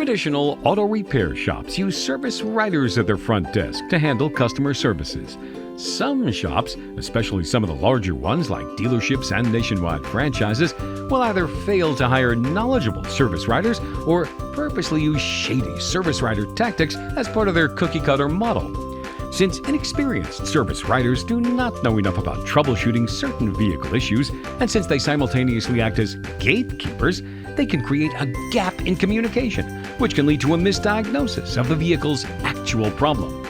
Traditional auto repair shops use service writers at their front desk to handle customer services. Some shops, especially some of the larger ones like dealerships and nationwide franchises, will either fail to hire knowledgeable service writers or purposely use shady service writer tactics as part of their cookie-cutter model. Since inexperienced service writers do not know enough about troubleshooting certain vehicle issues, and since they simultaneously act as gatekeepers, they can create a gap in communication, which can lead to a misdiagnosis of the vehicle's actual problem.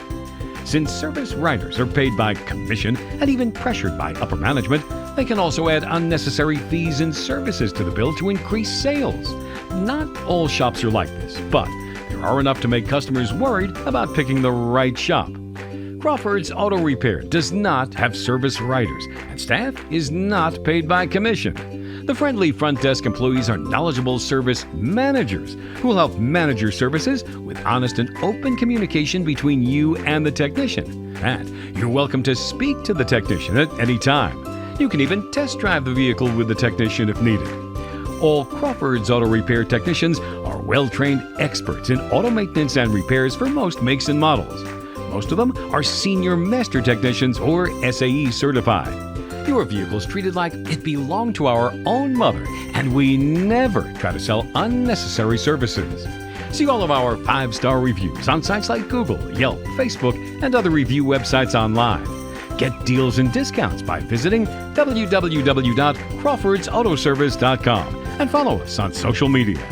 Since service writers are paid by commission and even pressured by upper management, they can also add unnecessary fees and services to the bill to increase sales. Not all shops are like this, but there are enough to make customers worried about picking the right shop. Crawford's Auto Repair does not have service writers, and staff is not paid by commission. The friendly front desk employees are knowledgeable service managers who will help manage your services with honest and open communication between you and the technician. And you're welcome to speak to the technician at any time. You can even test drive the vehicle with the technician if needed. All Crawford's Auto Repair technicians are well-trained experts in auto maintenance and repairs for most makes and models. Most of them are senior master technicians or SAE certified. Your vehicle's treated like it belonged to our own mother, and we never try to sell unnecessary services. See all of our 5-star reviews on sites like Google, Yelp, Facebook, and other review websites online. Get deals and discounts by visiting www.crawfordsautoservice.com and follow us on social media.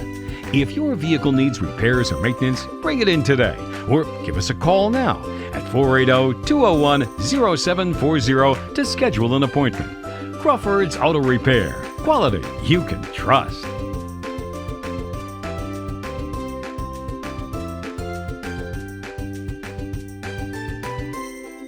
If your vehicle needs repairs or maintenance, bring it in today or give us a call now at 480-201-0740 to schedule an appointment. Crawford's Auto Repair. Quality you can trust.